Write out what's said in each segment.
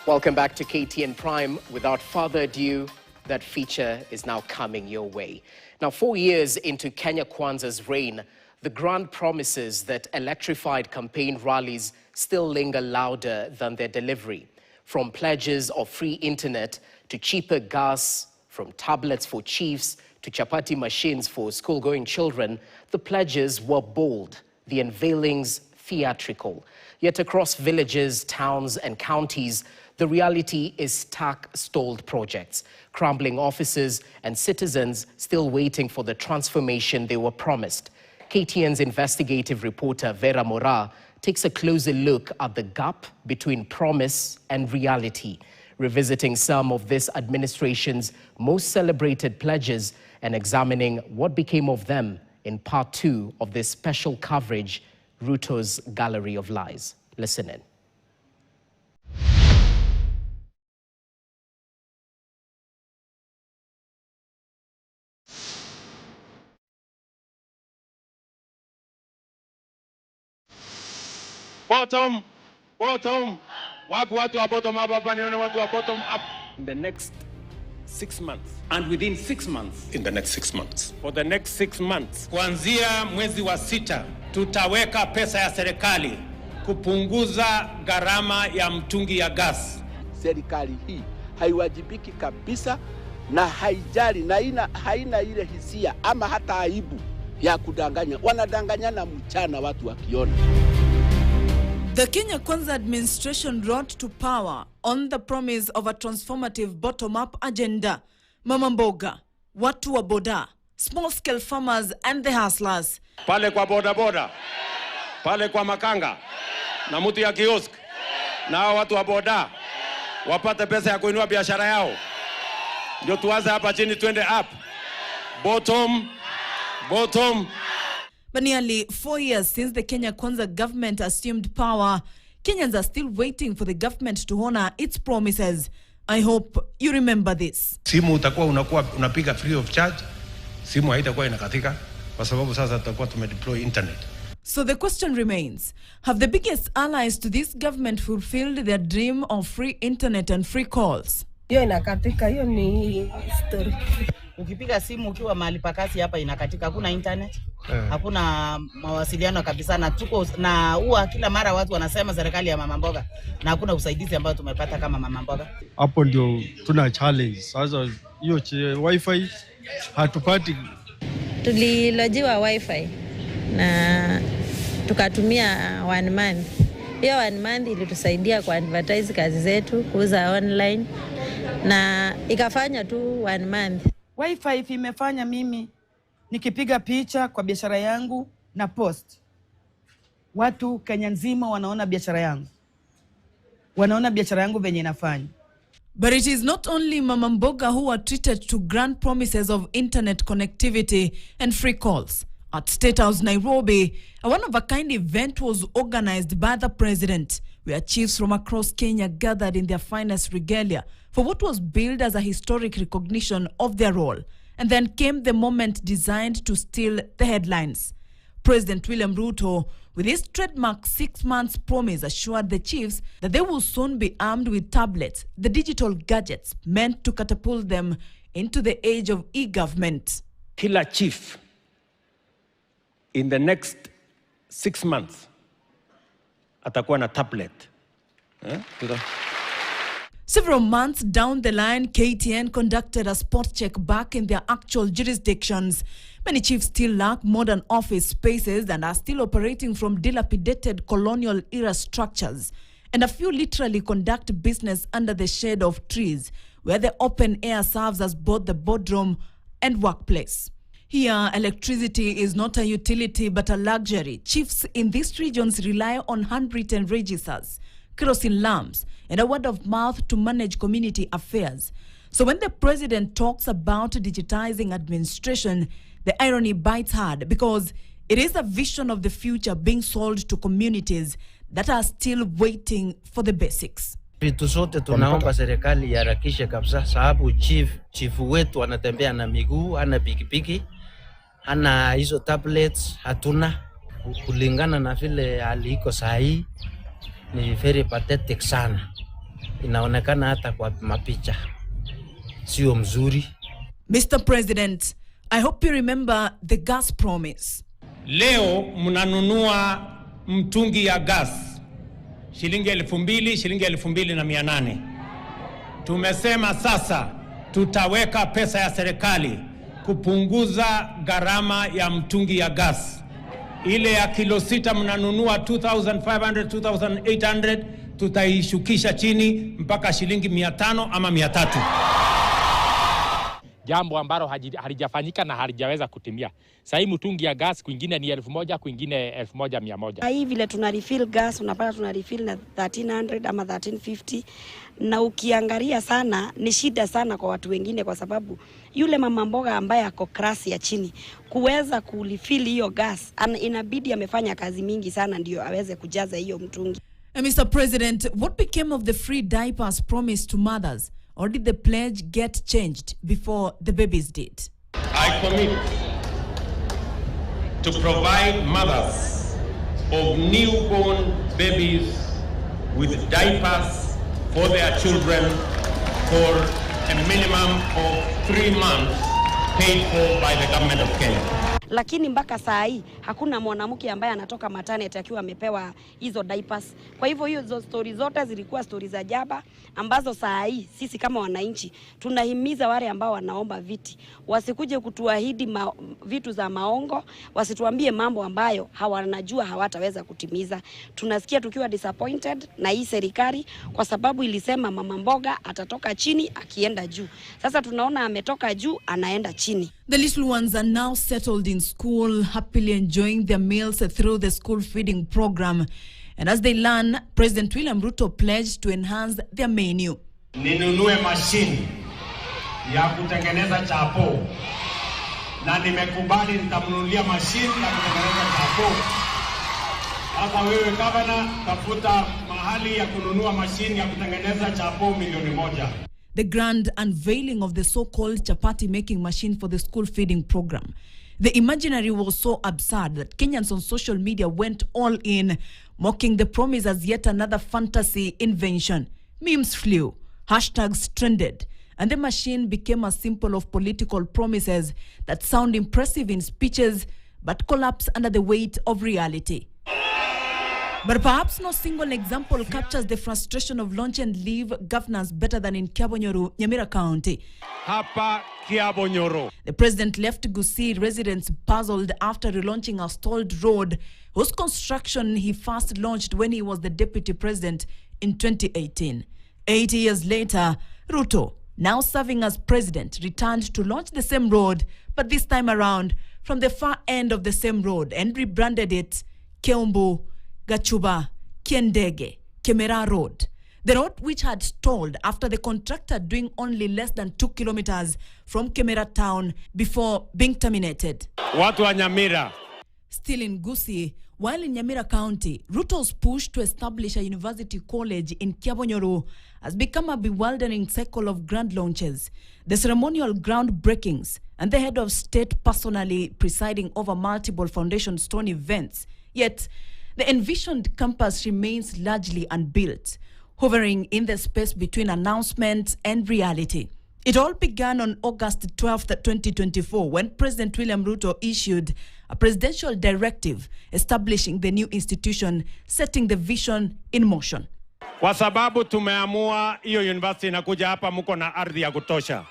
Welcome back to KTN Prime. Without further ado, that feature is now coming your way. Now, 4 years into Kenya Kwanza's reign, the grand promises that electrified campaign rallies still linger louder than their delivery. From pledges of free internet to cheaper gas, from tablets for chiefs to chapati machines for school-going children, the pledges were bold, the unveilings theatrical. Yet across villages, towns and counties, the reality is stark stalled projects, crumbling offices and citizens still waiting for the transformation they were promised. KTN's investigative reporter Vera Mora takes a closer look at the gap between promise and reality, revisiting some of this administration's most celebrated pledges and examining what became of them in part 2 of this special coverage, Ruto's Gallery of Lies. Listen in. Bottom, watu wa bottom up, watu wa bottom up. In the next 6 months, and within 6 months, In the next 6 months. for the next 6 months, kuanzia mwezi wa 6, tutaweka pesa ya serikali kupunguza gharama ya mtungi ya gas. Serikali hii haiwajibiki kabisa na haijali na haina ile hisia ama hata aibu ya kudanganya. Wanadanganyana mchana watu wakiona. The Kenya Kwanza administration rode to power on the promise of a transformative bottom-up agenda. Mama mboga, watu wa boda, small-scale farmers and the hustlers. Pale kwa boda, pale kwa makanga, na mtu ya kiosk, na watu wa boda, wapate pesa ya kuinua biashara yao. Ndio tuanze hapa chini twende up. Bottom. But nearly 4 years since the Kenya Kwanza government assumed power, Kenyans are still waiting for the government to honor its promises. I hope you remember this. Simu utakuwa unapiga free of charge. Simu haitakuwa inakatika kwa sababu sasa tutakuwa tumedeploy internet. So the question remains, have the biggest allies to this government fulfilled their dream of free internet and free calls? Hiyo inakatika, hiyo ni story. Ukipiga simu ukiwa mahali pa kazi hapa inakatika, hakuna internet, hakuna mawasiliano kabisa, na tuko na huwa kila mara watu wanasema serikali ya mama mboga, na hakuna usaidizi ambao tumepata kama mama mboga. Hapo ndio tuna challenge. Sasa hiyo wifi hatupati. Tulilojiwa wifi na tukatumia 1 month. Hiyo 1 month ilitusaidia kwa advertise kazi zetu, kuuza online, na ikafanya tu 1 month. Wifi imefanya mimi nikipiga picha kwa biashara yangu na post, watu Kenya nzima wanaona biashara yangu, venye inafanya. But it is not only Mama Mboga who are treated to grand promises of internet connectivity and free calls. At State House, Nairobi, a one-of-a-kind event was organized by the president, where chiefs from across Kenya gathered in their finest regalia for what was billed as a historic recognition of their role. And then came the moment designed to steal the headlines. President William Ruto, with his trademark 6 months promise, assured the chiefs that they will soon be armed with tablets, the digital gadgets meant to catapult them into the age of e-government. Kila chief in the next 6 months atakuwa na tablet. Several months down the line, KTN conducted a spot check back in their actual jurisdictions. Many chiefs still lack modern office spaces and are still operating from dilapidated colonial-era structures. And a few literally conduct business under the shade of trees, where the open air serves as both the boardroom and workplace. Here, electricity is not a utility but a luxury. Chiefs in these regions rely on handwritten registers, kerosene lamps, and a word of mouth to manage community affairs. So when the president talks about digitizing administration, the irony bites hard because it is a vision of the future being sold to communities that are still waiting for the basics. Vitu sote tunaomba serikali iharakishe kabisa, sababu chief wetu anatembea na miguu, ana pikipiki, ana hizo tablets hatuna. Kulingana na vile hali iko sahi, ni very pathetic sana. inaonekana hata kwa mapicha sio mzuri. Mr. President, I hope you remember the gas promise. Leo mnanunua mtungi ya gas shilingi 2,000, shilingi 2,800. Tumesema sasa tutaweka pesa ya serikali kupunguza gharama ya mtungi ya gas. Ile ya kilo 6 mnanunua 2,500, 2,800, tutaishukisha chini mpaka shilingi 500 ama 300. Jambo ambalo halijafanyika na halijaweza kutimia. Sasa hii mtungi ya gas kwingine ni 1,000, kwingine 1,100. Hii vile tuna refill gas unapata tuna refill na 1,300 ama 1,350, na ukiangalia sana ni shida sana kwa watu wengine, kwa sababu yule mama mboga ambaye ako klasi ya chini kuweza kurefill hiyo gas inabidi amefanya kazi mingi sana ndio aweze kujaza hiyo mtungi. Mr. President, what became of the free diapers promised to mothers? Or did the pledge get changed before the babies did? I commit to provide mothers of newborn babies with diapers for their children for a minimum of 3 months paid for by the government of Kenya. Lakini mpaka saa hii hakuna mwanamke ambaye anatoka maternity akiwa amepewa hizo diapers. Kwa hivyo hizo stories zote zilikuwa stories za jaba ambazo saa hii sisi kama wananchi tunahimiza wale ambao wanaomba viti wasikuje kutuahidi vitu za maongo, wasituambie mambo ambayo hawanajua hawataweza kutimiza. Tunasikia tukiwa disappointed na hii serikali kwa sababu ilisema mama mboga atatoka chini akienda juu. Sasa tunaona ametoka juu anaenda chini. The little ones are now settled in school, happily enjoying their meals through the school feeding program. And as they learn, President William Ruto pledged to enhance their menu. Ninunue mashini ya kutengeneza chapo. Na nimekubali nitamnunulia mashini ya kutengeneza chapo. Sasa wewe gavana, tafuta mahali ya kununua mashini ya kutengeneza chapo 1,000,000. The grand unveiling of the so-called chapati making machine for the school feeding program. The imaginary was so absurd that Kenyans on social media went all in, mocking the promise as yet another fantasy invention. Memes flew, hashtags trended, and the machine became a symbol of political promises that sound impressive in speeches but collapse under the weight of reality. But perhaps no single example captures the frustration of launch and leave governance better than in Kiabonyoru, Nyamira County. Hapa Kiabonyoru. The president left Gusii residents puzzled after relaunching a stalled road whose construction he first launched when he was the deputy president in 2018. 8 years later, Ruto, now serving as president, returned to launch the same road, but this time around from the far end of the same road, and rebranded it Keumbu, Gachuba, Kiendege, Kemera Road. The road which had stalled after the contractor doing only less than 2 kilometers from Kemera town before being terminated. Watu wa Nyamira. Still in Gusii, while in Nyamira County, Ruto's push to establish a university college in Kiabonyoru has become a bewildering cycle of grand launches, the ceremonial groundbreakings, and the head of state personally presiding over multiple foundation stone events. Yet, the envisioned campus remains largely unbuilt, hovering in the space between announcement and reality. It all began on August 12, 2024, when President William Ruto issued a presidential directive establishing the new institution, setting the vision in motion. Kwa sababu tumeamua hiyo university inakuja hapa, mko na ardhi ya kutosha.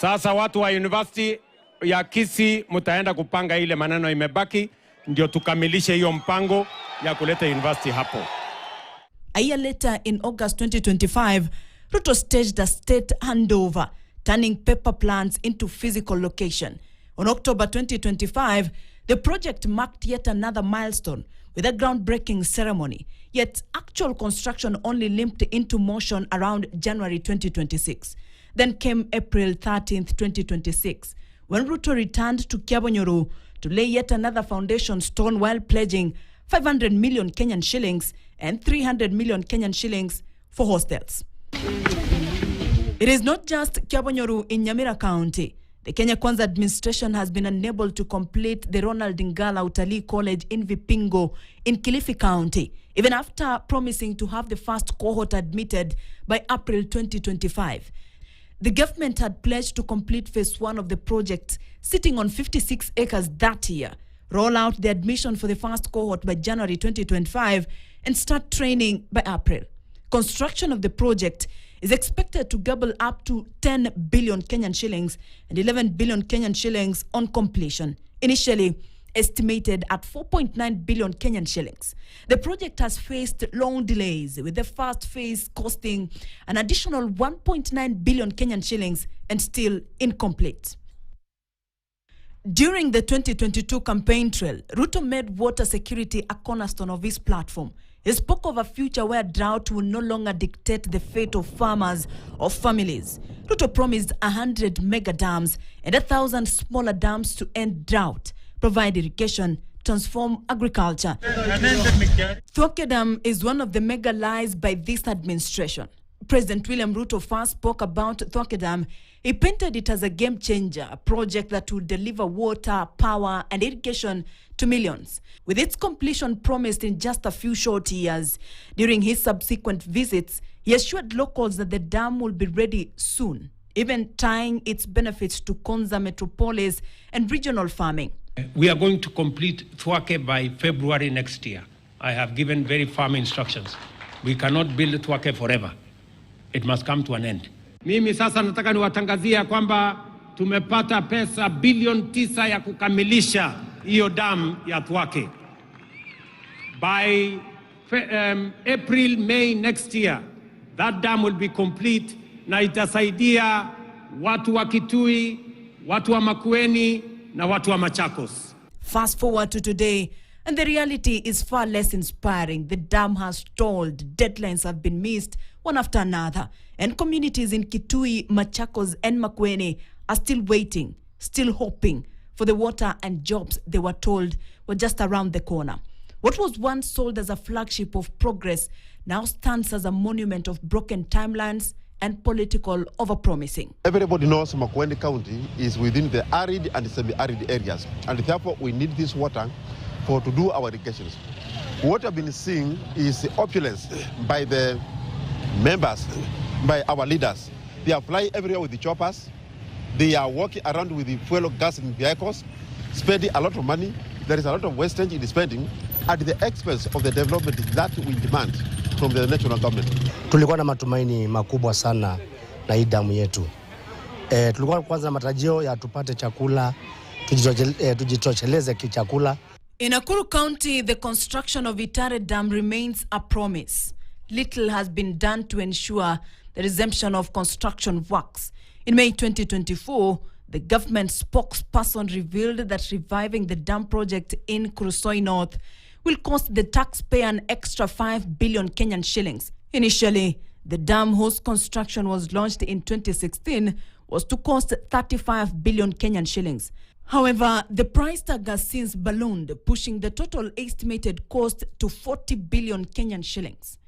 Sasa watu wa university ya Kisii mtaenda kupanga ile maneno imebaki, ndio tukamilishe hiyo mpango ya kuleta university hapo. A year later, in August 2025, Ruto staged a state handover, turning paper plans into physical location. On October 2025, the project marked yet another milestone with a groundbreaking ceremony. Yet actual construction only limped into motion around January 2026. Then came April 13th, 2026, when Ruto returned to Kiabonyoru to lay yet another foundation stone while pledging 500 million Kenyan shillings and 300 million Kenyan shillings for hostels. It is not just Kiabonyoru in Nyamira County. The Kenya Kwanza administration has been unable to complete the Ronald Ngala Utalii College in Vipingo in Kilifi County. even after promising to have the first cohort admitted by April 2025. The government had pledged to complete phase 1 of the project, sitting on 56 acres that year, roll out the admission for the first cohort by January 2025, and start training by April. Construction of the project is expected to gobble up to 10 billion Kenyan shillings and 11 billion Kenyan shillings on completion, initially estimated at 4.9 billion Kenyan shillings. The project has faced long delays, with the first phase costing an additional 1.9 billion Kenyan shillings and still incomplete. During the 2022 campaign trail, Ruto made water security a cornerstone of his platform. He spoke of a future where drought will no longer dictate the fate of farmers or families. Ruto promised 100 mega dams and 1,000 smaller dams to end drought, provide irrigation, transform agriculture. Thwake Dam is one of the mega lies by this administration. President William Ruto first spoke about Thwake Dam. He painted it as a game changer, a project that will deliver water, power, and irrigation to millions, with its completion promised in just a few short years. During his subsequent visits, he assured locals that the dam will be ready soon, even tying its benefits to Konza metropolis and regional farming. We are going to complete Thwake by February next year. I have given very firm instructions. We cannot build Thwake forever. It must come to an end. Mimi sasa nataka niwatangazia kwamba tumepata pesa bilioni 9 ya kukamilisha hiyo dam ya Thwake. By April, May next year, that dam will be complete na itasaidia watu wa Kitui, watu wa Makueni na watu wa Machakos. Fast forward to today, and the reality is far less inspiring. The dam has stalled, deadlines have been missed one after another, and communities in Kitui, Machakos, and Makueni are still waiting, still hoping for the water and jobs they were told were just around the corner. What was once sold as a flagship of progress now stands as a monument of broken timelines and political overpromising. Everybody knows Makueni County is within the arid and semi-arid areas, and therefore we need this water to do our irrigations. What I've been seeing is the opulence by the members, by our leaders. They are flying everywhere with the choppers. They are walking around with the fuel gas in vehicles, spending a lot of money. There is a lot of wastage in the spending at the expense of the development that we demand from the national government. Tulikuwa na matumaini makubwa sana na hii damu yetu. Tulikuwa kwanza matarajio ya tupate chakula, tujitosheleze kichakula. In Nakuru County, the construction of Itare Dam remains a promise. Little has been done to ensure the resumption of construction works. In May 2024, the government spokesperson revealed that reviving the dam project in Kurusoi North will cost the taxpayer an extra 5 billion Kenyan shillings. Initially, the dam whose construction was launched in 2016 was to cost 35 billion Kenyan shillings. However, the price tag has since ballooned, pushing the total estimated cost to 40 billion Kenyan shillings.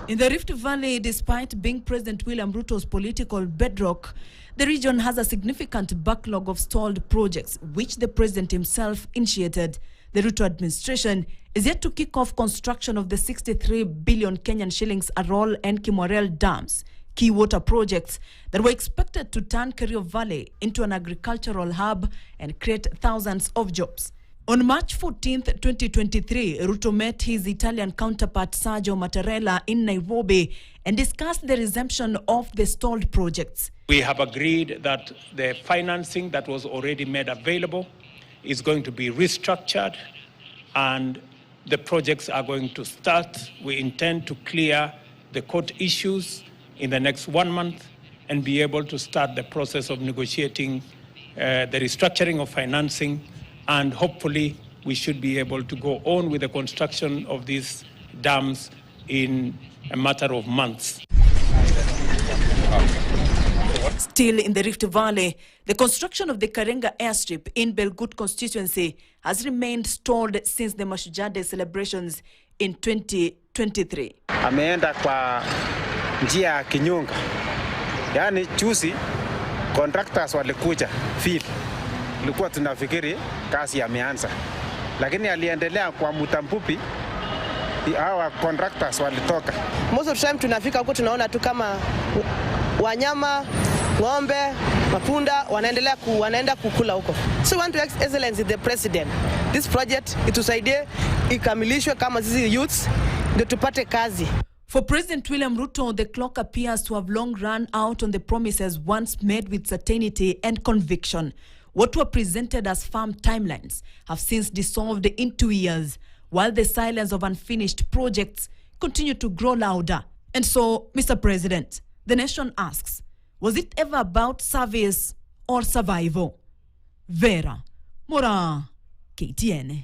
In the Rift Valley, despite being President William Ruto's political bedrock, the region has a significant backlog of stalled projects, which the president himself initiated. The Ruto administration is yet to kick off construction of the 63 billion Kenyan shillings Arol and Kimwarel dams, key water projects that were expected to turn Kerio Valley into an agricultural hub and create thousands of jobs. On March 14, 2023, Ruto met his Italian counterpart Sergio Mattarella in Nairobi and discussed the resumption of the stalled projects. We have agreed that the financing that was already made available is going to be restructured and the projects are going to start. We intend to clear the court issues in the next 1 month and be able to start the process of negotiating the restructuring of financing, and hopefully we should be able to go on with the construction of these dams in a matter of months. Still in the Rift Valley, the construction of the Karenga airstrip in Belgut constituency has remained stalled since the Mashujaa Day celebrations in 2023. Ameenda kwa njia ya kinyonga. Yaani juzi contractors walikuja field. Tulikuwa tunafikiri kazi yameanza. lakini aliendelea kwa muda mfupi, hawa contractors walitoka. Most of the time tunafika huko tunaona tu kama wanyama, ng'ombe, mapunda wanaenda kukula huko. So we want to excellence the president. This project itusaidie ikamilishwe kama sisi youths ndio tupate kazi. For President William Ruto, the clock appears to have long run out on the promises once made with certainty and conviction. What were presented as firm timelines have since dissolved into years, while the silence of unfinished projects continue to grow louder. And so, Mr. President, the nation asks, was it ever about service or survival? Vera Mora, KTN.